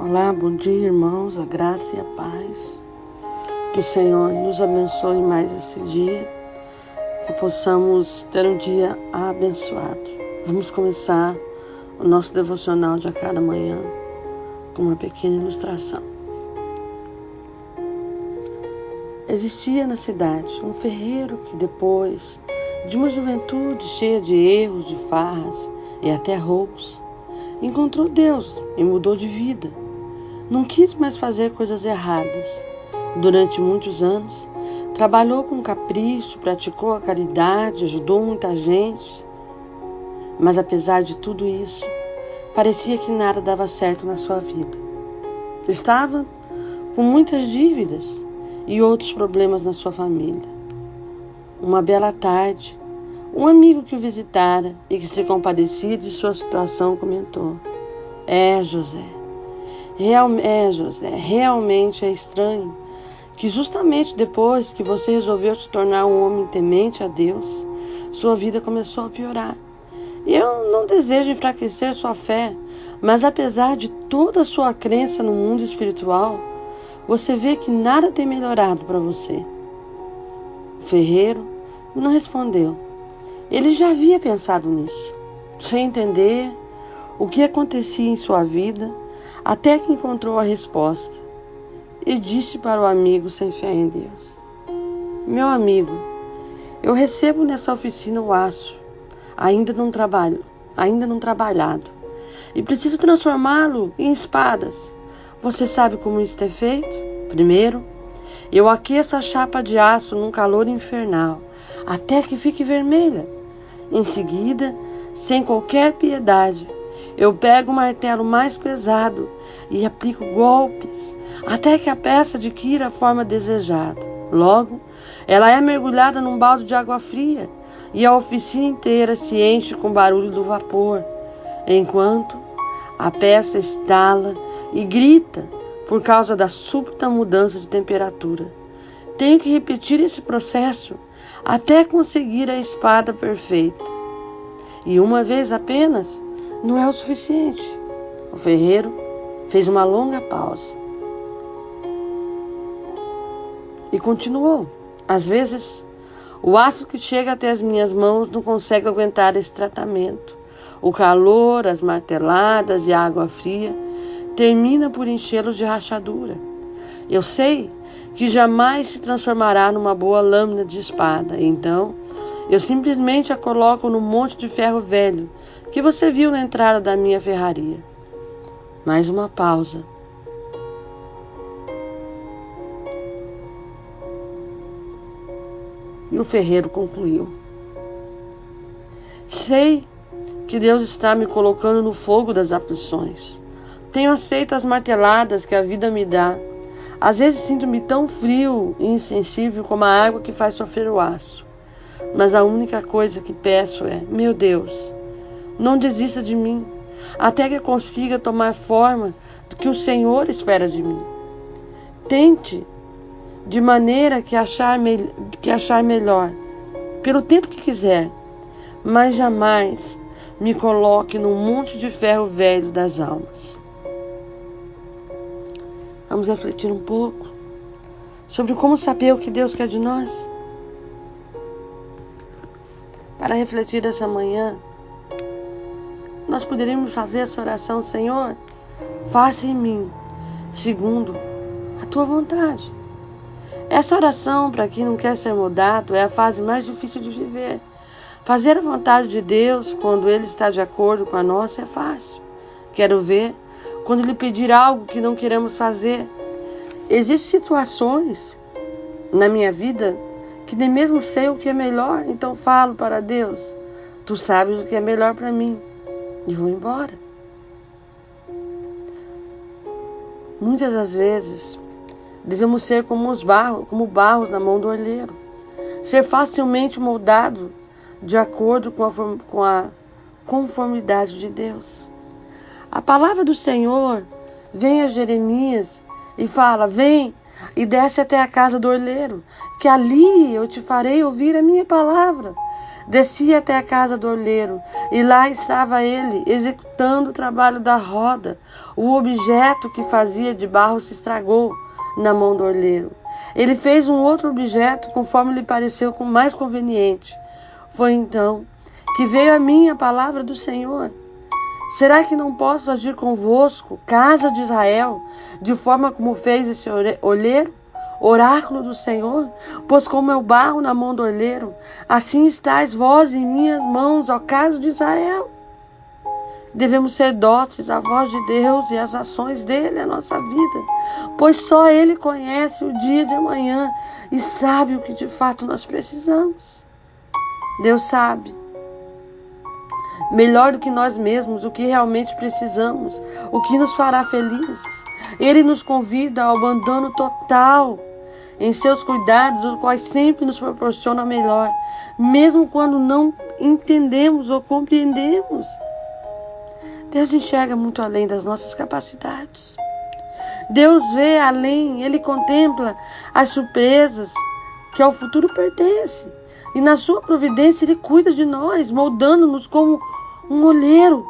Olá, bom dia, irmãos, a graça e a paz. Que o Senhor nos abençoe mais esse dia, que possamos ter um dia abençoado. Vamos começar o nosso devocional de a cada manhã com uma pequena ilustração. Existia na cidade um ferreiro que, depois de uma juventude cheia de erros, de farras e até roubos, encontrou Deus e mudou de vida. Não quis mais fazer coisas erradas. Durante muitos anos, trabalhou com capricho, praticou a caridade, ajudou muita gente. Mas apesar de tudo isso, parecia que nada dava certo na sua vida. Estava com muitas dívidas e outros problemas na sua família. Uma bela tarde, um amigo que o visitara e que se compadecia de sua situação comentou: José, realmente é estranho que justamente depois que você resolveu se tornar um homem temente a Deus, sua vida começou a piorar. Eu não desejo enfraquecer sua fé, mas apesar de toda a sua crença no mundo espiritual, você vê que nada tem melhorado para você. O ferreiro não respondeu. Ele já havia pensado nisso, sem entender o que acontecia em sua vida, até que encontrou a resposta e disse para o amigo sem fé em Deus: Meu amigo, eu recebo nessa oficina o aço, ainda não trabalhado, e preciso transformá-lo em espadas. Você sabe como isso é feito? Primeiro, eu aqueço a chapa de aço num calor infernal, até que fique vermelha. Em seguida, sem qualquer piedade, eu pego o martelo mais pesado e aplico golpes, até que a peça adquira a forma desejada. Logo, ela é mergulhada num balde de água fria e a oficina inteira se enche com o barulho do vapor, enquanto a peça estala e grita por causa da súbita mudança de temperatura. Tenho que repetir esse processo até conseguir a espada perfeita. E uma vez apenas não é o suficiente. O ferreiro fez uma longa pausa e continuou. Às vezes, o aço que chega até as minhas mãos não consegue aguentar esse tratamento. O calor, as marteladas e a água fria termina por enchê-los de rachadura. Eu sei que jamais se transformará numa boa lâmina de espada. Então, eu simplesmente a coloco no monte de ferro velho que você viu na entrada da minha ferraria. Mais uma pausa. E o ferreiro concluiu: Sei que Deus está me colocando no fogo das aflições. Tenho aceito as marteladas que a vida me dá. Às vezes sinto-me tão frio e insensível como a água que faz sofrer o aço. Mas a única coisa que peço é: meu Deus, não desista de mim, até que eu consiga tomar forma do que o Senhor espera de mim. Tente de maneira que achar melhor, pelo tempo que quiser, mas jamais me coloque num monte de ferro velho das almas. Vamos refletir um pouco sobre como saber o que Deus quer de nós. Para refletir essa manhã, nós poderíamos fazer essa oração: Senhor, faça em mim segundo a tua vontade. Essa oração, para quem não quer ser mudado, é a fase mais difícil de viver. Fazer a vontade de Deus quando Ele está de acordo com a nossa é fácil. Quero ver quando Ele pedir algo que não queremos fazer. Existem situações na minha vida que nem mesmo sei o que é melhor, então falo para Deus: Tu sabes o que é melhor para mim, e vou embora. Muitas das vezes devemos ser como barros na mão do olheiro, ser facilmente moldado de acordo com a conformidade de Deus. A palavra do Senhor vem a Jeremias e fala: Vem e desce até a casa do olheiro, que ali eu te farei ouvir a minha palavra. Desci até a casa do oleiro, e lá estava ele, executando o trabalho da roda. O objeto que fazia de barro se estragou na mão do oleiro. Ele fez um outro objeto, conforme lhe pareceu mais conveniente. Foi então que veio a mim a palavra do Senhor. Será que não posso agir convosco, casa de Israel, de forma como fez esse olheiro? Oráculo do Senhor, pois como eu barro na mão do olheiro, assim estáis vós em minhas mãos, ó casa de Israel. Devemos ser dóceis à voz de Deus e às ações dele, a nossa vida, pois só ele conhece o dia de amanhã e sabe o que de fato nós precisamos. Deus sabe melhor do que nós mesmos o que realmente precisamos, o que nos fará felizes. Ele nos convida ao abandono total em seus cuidados, os quais sempre nos proporcionam melhor, mesmo quando não entendemos ou compreendemos. Deus enxerga muito além das nossas capacidades. Deus vê além, Ele contempla as surpresas que ao futuro pertence. E na sua providência Ele cuida de nós, moldando-nos como um olheiro,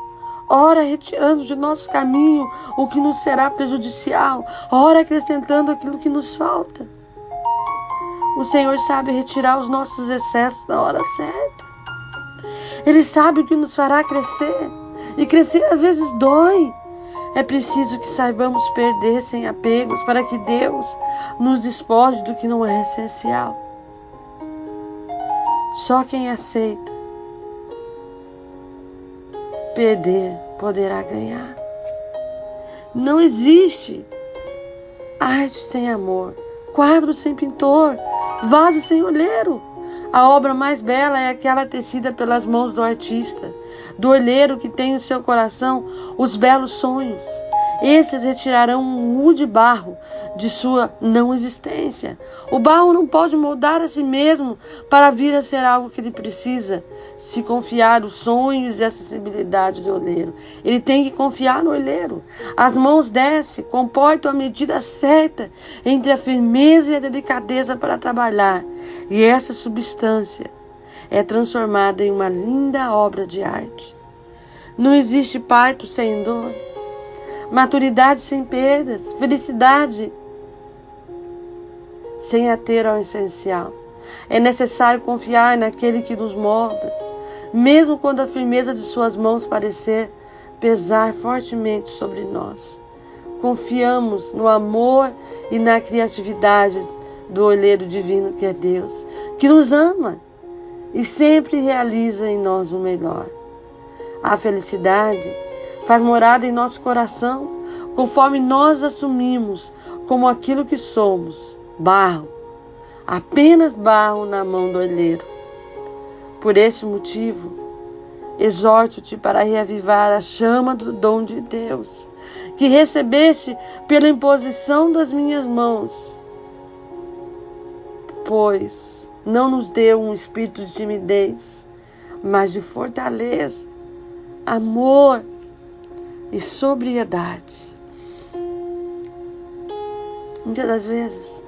ora retirando de nosso caminho o que nos será prejudicial, ora acrescentando aquilo que nos falta. O Senhor sabe retirar os nossos excessos na hora certa. Ele sabe o que nos fará crescer. E crescer às vezes dói. É preciso que saibamos perder sem apegos para que Deus nos despoje do que não é essencial. Só quem aceita perder poderá ganhar. Não existe arte sem amor, quadro sem pintor, vaso sem olheiro. A obra mais bela é aquela tecida pelas mãos do artista, do olheiro que tem em seu coração os belos sonhos. Esses retirarão um mu de barro de sua não existência. O barro não pode moldar a si mesmo para vir a ser algo que ele precisa, se confiar os sonhos e a sensibilidade do olheiro. Ele tem que confiar no olheiro. As mãos desce, comportam a medida certa entre a firmeza e a delicadeza para trabalhar. E essa substância é transformada em uma linda obra de arte. Não existe parto sem dor, maturidade sem perdas, felicidade sem ater ao essencial. É necessário confiar naquele que nos molda, mesmo quando a firmeza de suas mãos parecer pesar fortemente sobre nós. Confiamos no amor e na criatividade do olheiro divino que é Deus, que nos ama e sempre realiza em nós o melhor. A felicidade faz morada em nosso coração, conforme nós assumimos como aquilo que somos, barro, apenas barro na mão do olheiro. Por este motivo, exorto-te para reavivar a chama do dom de Deus, que recebeste pela imposição das minhas mãos, pois não nos deu um espírito de timidez, mas de fortaleza, amor e sobriedade. Muitas das vezes,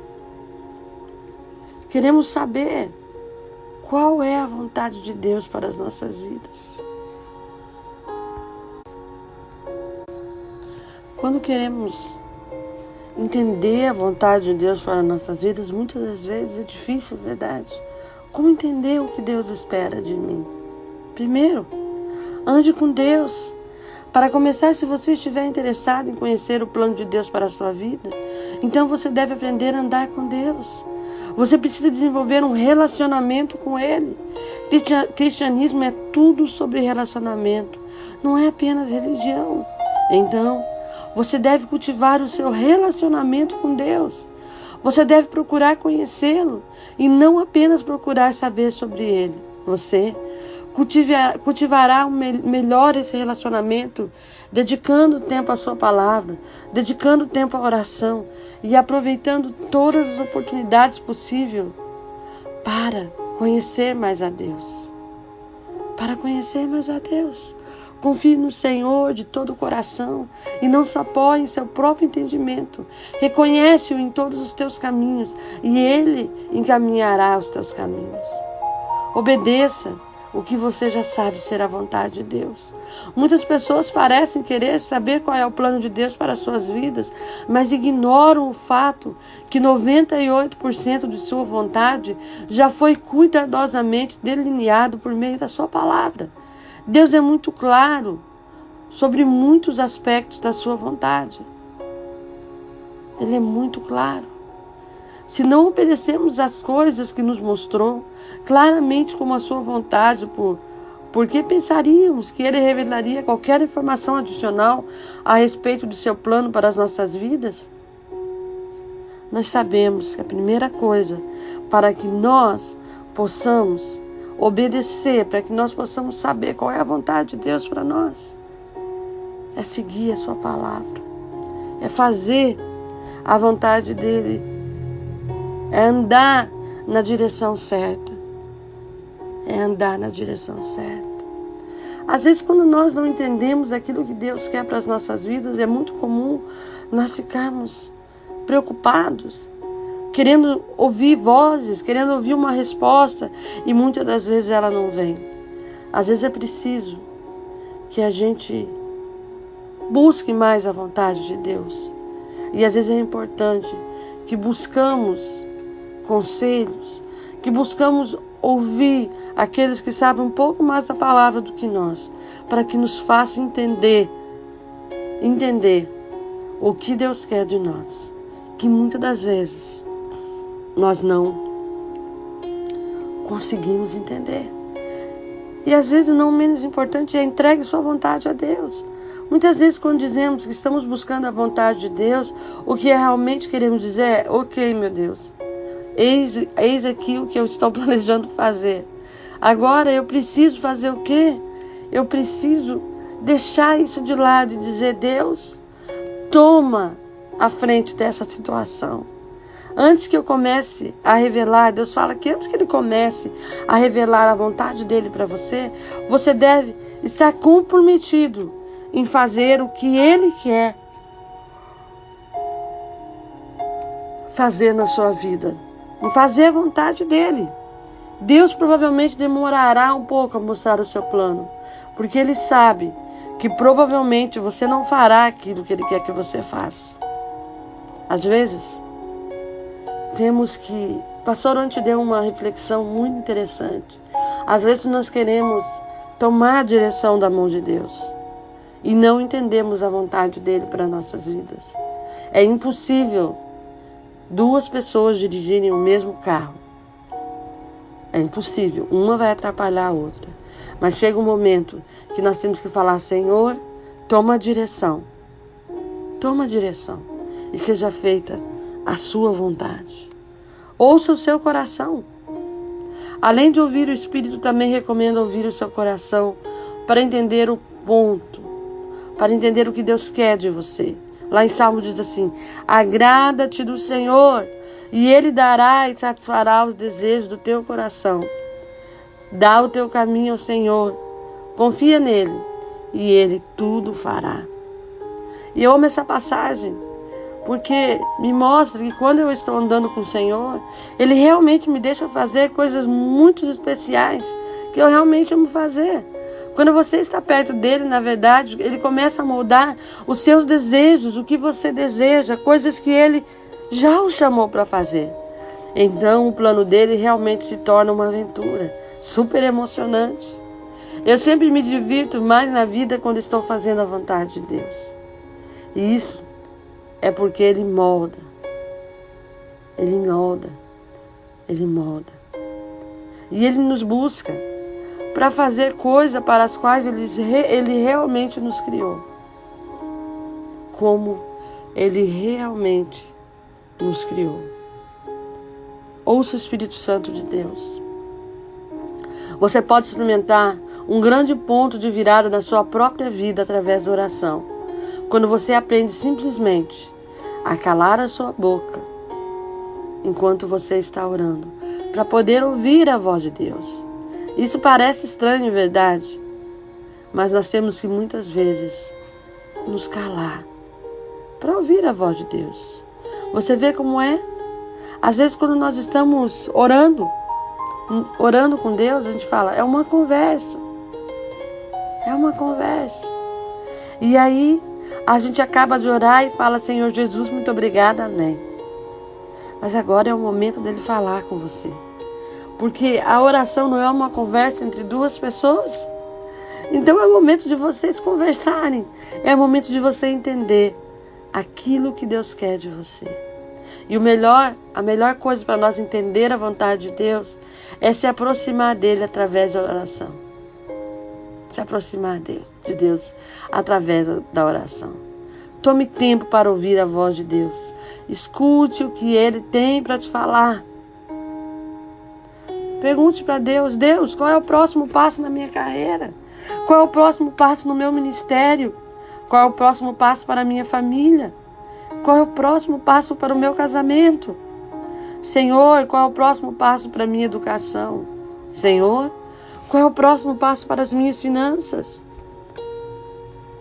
queremos saber qual é a vontade de Deus para as nossas vidas. Quando queremos entender a vontade de Deus para as nossas vidas, muitas das vezes é difícil, verdade? Como entender o que Deus espera de mim? Primeiro, ande com Deus. Para começar, se você estiver interessado em conhecer o plano de Deus para a sua vida, então você deve aprender a andar com Deus. Você precisa desenvolver um relacionamento com Ele. Cristianismo é tudo sobre relacionamento, não é apenas religião. Então, você deve cultivar o seu relacionamento com Deus. Você deve procurar conhecê-lo e não apenas procurar saber sobre Ele. Você cultivará melhor esse relacionamento, dedicando tempo à sua palavra, dedicando tempo à oração e aproveitando todas as oportunidades possíveis para conhecer mais a Deus. Para conhecer mais a Deus. Confie no Senhor de todo o coração e não se apoie em seu próprio entendimento. Reconhece-o em todos os teus caminhos e Ele encaminhará os teus caminhos. Obedeça o que você já sabe ser a vontade de Deus. Muitas pessoas parecem querer saber qual é o plano de Deus para as suas vidas, mas ignoram o fato que 98% de sua vontade já foi cuidadosamente delineado por meio da sua palavra. Deus é muito claro sobre muitos aspectos da sua vontade. Ele é muito claro. Se não obedecemos às coisas que nos mostrou claramente como a sua vontade, por que pensaríamos que ele revelaria qualquer informação adicional a respeito do seu plano para as nossas vidas? Nós sabemos que a primeira coisa para que nós possamos obedecer, para que nós possamos saber qual é a vontade de Deus para nós, é seguir a sua palavra, é fazer a vontade dele, é andar na direção certa. É andar na direção certa. Às vezes, quando nós não entendemos aquilo que Deus quer para as nossas vidas, é muito comum nós ficarmos preocupados, querendo ouvir vozes, querendo ouvir uma resposta, e muitas das vezes ela não vem. Às vezes é preciso que a gente busque mais a vontade de Deus. E às vezes é importante que buscamos conselhos, que buscamos ouvir aqueles que sabem um pouco mais da palavra do que nós, para que nos faça entender o que Deus quer de nós, que muitas das vezes nós não conseguimos entender. E às vezes, não menos importante, é entregue sua vontade a Deus. Muitas vezes, quando dizemos que estamos buscando a vontade de Deus, o que realmente queremos dizer é: ok, meu Deus, eis aqui o que eu estou planejando fazer. Agora eu preciso fazer o quê? Eu preciso deixar isso de lado e dizer: Deus, toma a frente dessa situação. Antes que eu comece a revelar, Deus fala que antes que Ele comece a revelar a vontade dEle para você, você deve estar comprometido em fazer o que Ele quer fazer na sua vida, em fazer a vontade dEle. Deus provavelmente demorará um pouco a mostrar o seu plano, porque Ele sabe que provavelmente você não fará aquilo que Ele quer que você faça. Às vezes, temos que... Pastor ontem deu uma reflexão muito interessante. Às vezes nós queremos tomar a direção da mão de Deus e não entendemos a vontade dEle para nossas vidas. É impossível duas pessoas dirigirem o mesmo carro. É impossível. Uma vai atrapalhar a outra. Mas chega um momento que nós temos que falar: Senhor, toma a direção. Toma a direção. E seja feita a sua vontade. Ouça o seu coração. Além de ouvir o Espírito, também recomendo ouvir o seu coração para entender o ponto, para entender o que Deus quer de você. Lá em Salmo diz assim: agrada-te do Senhor, e Ele dará e satisfará os desejos do teu coração. Dá o teu caminho ao Senhor, confia nele, e Ele tudo fará. E eu amo essa passagem, porque me mostra que quando eu estou andando com o Senhor, Ele realmente me deixa fazer coisas muito especiais, que eu realmente amo fazer. Quando você está perto dEle, na verdade, Ele começa a moldar os seus desejos, o que você deseja, coisas que Ele já o chamou para fazer. Então o plano dEle realmente se torna uma aventura super emocionante. Eu sempre me divirto mais na vida quando estou fazendo a vontade de Deus. E isso é porque Ele molda. Ele molda. Ele molda. E Ele nos busca para fazer coisas para as quais Ele realmente nos criou. Como Ele realmente nos criou. Ouça o Espírito Santo de Deus. Você pode experimentar um grande ponto de virada na sua própria vida através da oração, quando você aprende simplesmente a calar a sua boca enquanto você está orando, para poder ouvir a voz de Deus. Isso parece estranho, verdade? Mas nós temos que muitas vezes nos calar para ouvir a voz de Deus. Você vê como é? Às vezes, quando nós estamos orando, orando com Deus, a gente fala, é uma conversa. É uma conversa. E aí, a gente acaba de orar e fala, Senhor Jesus, muito obrigada, amém. Mas agora é o momento dele falar com você. Porque a oração não é uma conversa entre duas pessoas. Então é o momento de vocês conversarem. É o momento de você entender aquilo que Deus quer de você. E a melhor coisa para nós entender a vontade de Deus é se aproximar dele através da oração. Se aproximar de Deus através da oração. Tome tempo para ouvir a voz de Deus. Escute o que Ele tem para te falar. Pergunte para Deus, Deus, qual é o próximo passo na minha carreira? Qual é o próximo passo no meu ministério? Qual é o próximo passo para a minha família? Qual é o próximo passo para o meu casamento? Senhor, qual é o próximo passo para a minha educação? Senhor, qual é o próximo passo para as minhas finanças?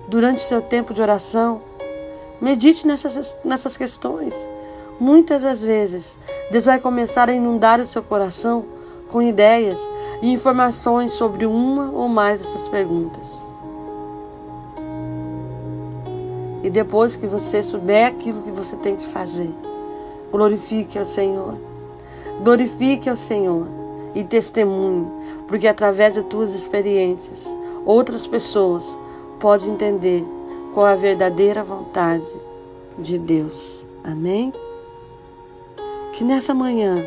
Durante o seu tempo de oração, medite nessas questões. Muitas das vezes, Deus vai começar a inundar o seu coração com ideias e informações sobre uma ou mais dessas perguntas. E depois que você souber aquilo que você tem que fazer, glorifique ao Senhor. Glorifique ao Senhor e testemunhe, porque através de tuas experiências, outras pessoas podem entender qual é a verdadeira vontade de Deus. Amém? Que nessa manhã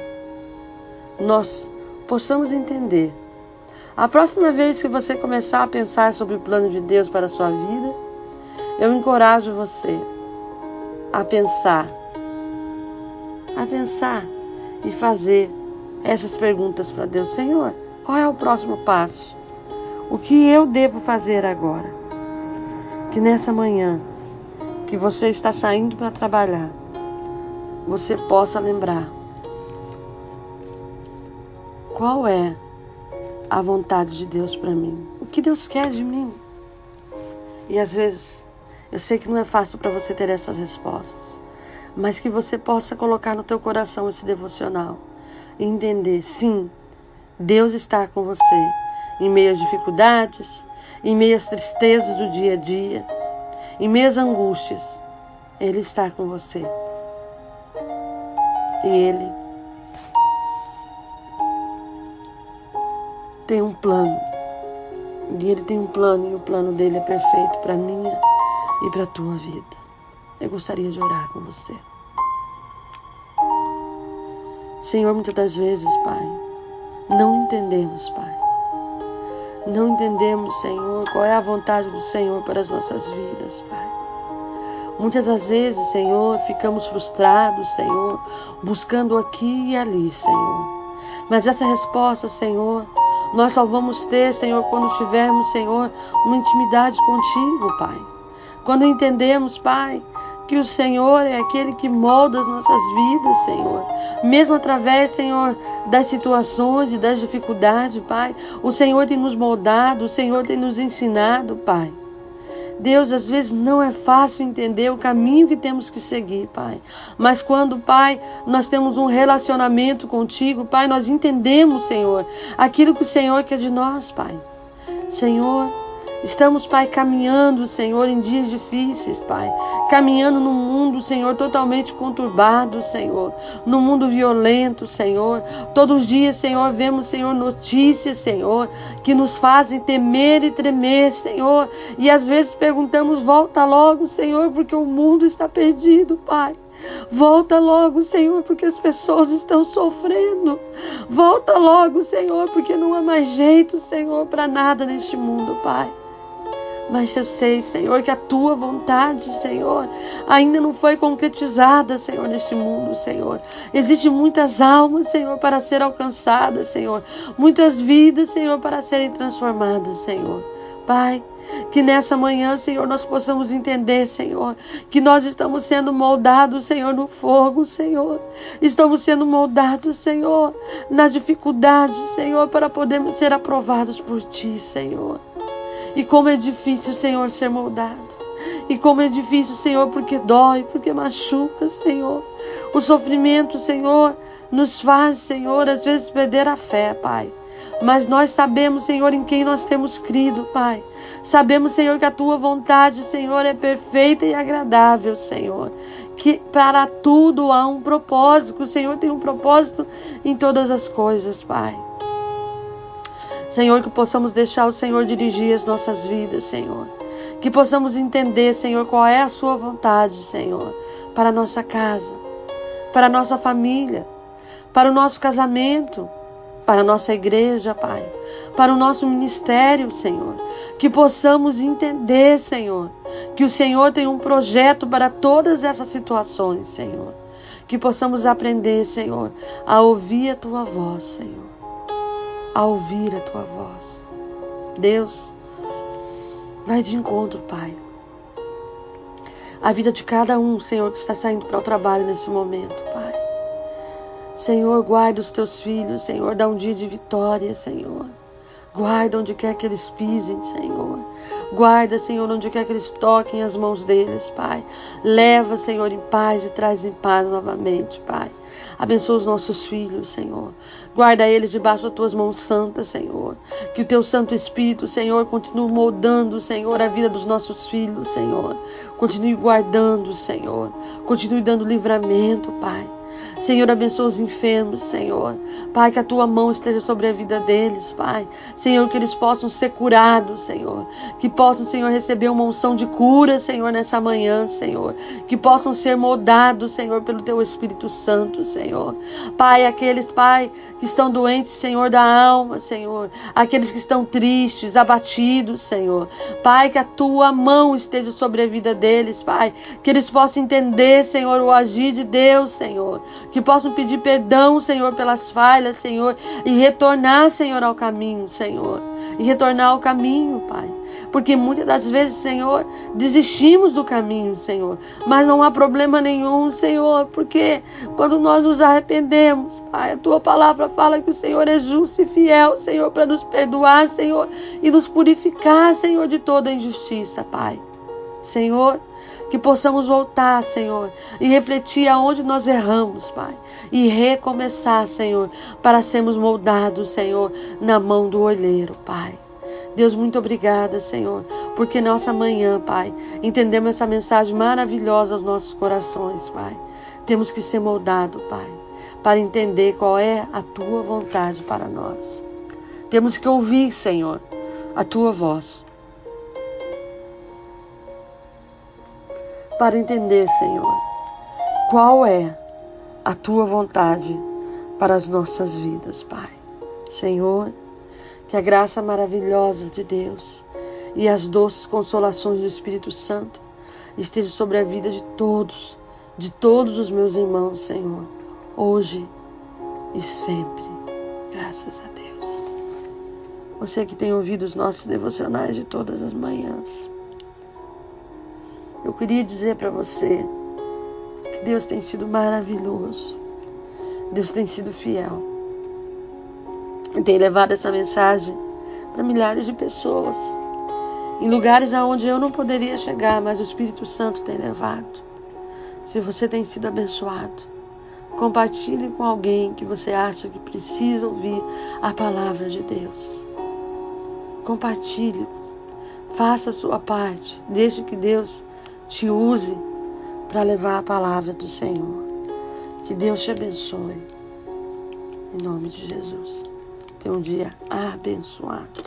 nós possamos entender. A próxima vez que você começar a pensar sobre o plano de Deus para a sua vida, eu encorajo você a pensar e fazer essas perguntas para Deus. Senhor, qual é o próximo passo? O que eu devo fazer agora? Que nessa manhã, que você está saindo para trabalhar, você possa lembrar qual é a vontade de Deus para mim. O que Deus quer de mim? E às vezes, eu sei que não é fácil para você ter essas respostas, mas que você possa colocar no teu coração esse devocional e entender, sim, Deus está com você em meio às dificuldades, em meio às tristezas do dia a dia, em meio às angústias. Ele está com você. E Ele tem um plano. E Ele tem um plano, e o plano dele é perfeito para a minha e para a tua vida. Eu gostaria de orar com você. Senhor, muitas das vezes, Pai, não entendemos, Pai. Não entendemos, Senhor, qual é a vontade do Senhor para as nossas vidas, Pai. Muitas das vezes, Senhor, ficamos frustrados, Senhor, buscando aqui e ali, Senhor. Mas essa resposta, Senhor, nós só vamos ter, Senhor, quando tivermos, Senhor, uma intimidade contigo, Pai. Quando entendemos, Pai, que o Senhor é aquele que molda as nossas vidas, Senhor. Mesmo através, Senhor, das situações e das dificuldades, Pai. O Senhor tem nos moldado, o Senhor tem nos ensinado, Pai. Deus, às vezes não é fácil entender o caminho que temos que seguir, Pai. Mas quando, Pai, nós temos um relacionamento contigo, Pai, nós entendemos, Senhor, aquilo que o Senhor quer de nós, Pai. Senhor, estamos, Pai, caminhando, Senhor, em dias difíceis, Pai. Caminhando num mundo, Senhor, totalmente conturbado, Senhor. Num mundo violento, Senhor. Todos os dias, Senhor, vemos, Senhor, notícias, Senhor, que nos fazem temer e tremer, Senhor. E às vezes perguntamos, volta logo, Senhor, porque o mundo está perdido, Pai. Volta logo, Senhor, porque as pessoas estão sofrendo. Volta logo, Senhor, porque não há mais jeito, Senhor, para nada neste mundo, Pai. Mas eu sei, Senhor, que a tua vontade, Senhor, ainda não foi concretizada, Senhor, neste mundo, Senhor. Existem muitas almas, Senhor, para ser alcançadas, Senhor. Muitas vidas, Senhor, para serem transformadas, Senhor. Pai, que nessa manhã, Senhor, nós possamos entender, Senhor, que nós estamos sendo moldados, Senhor, no fogo, Senhor. Estamos sendo moldados, Senhor, nas dificuldades, Senhor, para podermos ser aprovados por Ti, Senhor. E como é difícil, Senhor, ser moldado. E como é difícil, Senhor, porque dói, porque machuca, Senhor. O sofrimento, Senhor, nos faz, Senhor, às vezes perder a fé, Pai. Mas nós sabemos, Senhor, em quem nós temos crido, Pai. Sabemos, Senhor, que a Tua vontade, Senhor, é perfeita e agradável, Senhor. Que para tudo há um propósito, que o Senhor tem um propósito em todas as coisas, Pai. Senhor, que possamos deixar o Senhor dirigir as nossas vidas, Senhor. Que possamos entender, Senhor, qual é a Sua vontade, Senhor, para a nossa casa, para a nossa família, para o nosso casamento, para a nossa igreja, Pai, para o nosso ministério, Senhor. Que possamos entender, Senhor, que o Senhor tem um projeto para todas essas situações, Senhor. Que possamos aprender, Senhor, a ouvir a Tua voz, Senhor. A ouvir a Tua voz. Deus, vai de encontro, Pai. A vida de cada um, Senhor, que está saindo para o trabalho nesse momento, Pai. Senhor, guarda os Teus filhos, Senhor, dá um dia de vitória, Senhor. Guarda onde quer que eles pisem, Senhor. Guarda, Senhor, onde quer que eles toquem as mãos deles, Pai. Leva, Senhor, em paz e traz em paz novamente, Pai. Abençoa os nossos filhos, Senhor. Guarda eles debaixo das Tuas mãos santas, Senhor. Que o Teu Santo Espírito, Senhor, continue moldando, Senhor, a vida dos nossos filhos, Senhor. Continue guardando, Senhor. Continue dando livramento, Pai. Senhor, abençoa os enfermos, Senhor. Pai, que a Tua mão esteja sobre a vida deles, Pai. Senhor, que eles possam ser curados, Senhor. Que possam, Senhor, receber uma unção de cura, Senhor, nessa manhã, Senhor. Que possam ser moldados, Senhor, pelo Teu Espírito Santo, Senhor. Pai, aqueles, Pai, que estão doentes, Senhor, da alma, Senhor. Aqueles que estão tristes, abatidos, Senhor. Pai, que a Tua mão esteja sobre a vida deles, Pai. Que eles possam entender, Senhor, o agir de Deus, Senhor. Que possam pedir perdão, Senhor, pelas falhas, Senhor, e retornar, Senhor, ao caminho, Senhor. E retornar ao caminho, Pai. Porque muitas das vezes, Senhor, desistimos do caminho, Senhor. Mas não há problema nenhum, Senhor, porque quando nós nos arrependemos, Pai, a Tua palavra fala que o Senhor é justo e fiel, Senhor, para nos perdoar, Senhor, e nos purificar, Senhor, de toda injustiça, Pai. Senhor, que possamos voltar, Senhor, e refletir aonde nós erramos, Pai, e recomeçar, Senhor, para sermos moldados, Senhor, na mão do olheiro, Pai. Deus, muito obrigada, Senhor, porque nossa manhã, Pai, entendemos essa mensagem maravilhosa aos nossos corações, Pai. Temos que ser moldados, Pai, para entender qual é a Tua vontade para nós. Temos que ouvir, Senhor, a Tua voz. Para entender, Senhor, qual é a Tua vontade para as nossas vidas, Pai. Senhor, que a graça maravilhosa de Deus e as doces consolações do Espírito Santo estejam sobre a vida de todos os meus irmãos, Senhor, hoje e sempre. Graças a Deus. Você que tem ouvido os nossos devocionais de todas as manhãs, eu queria dizer para você que Deus tem sido maravilhoso. Deus tem sido fiel. E tem levado essa mensagem para milhares de pessoas. Em lugares aonde eu não poderia chegar, mas o Espírito Santo tem levado. Se você tem sido abençoado, compartilhe com alguém que você acha que precisa ouvir a palavra de Deus. Compartilhe. Faça a sua parte. Deixe que Deus te use para levar a palavra do Senhor. Que Deus te abençoe. Em nome de Jesus. Tenha um dia abençoado.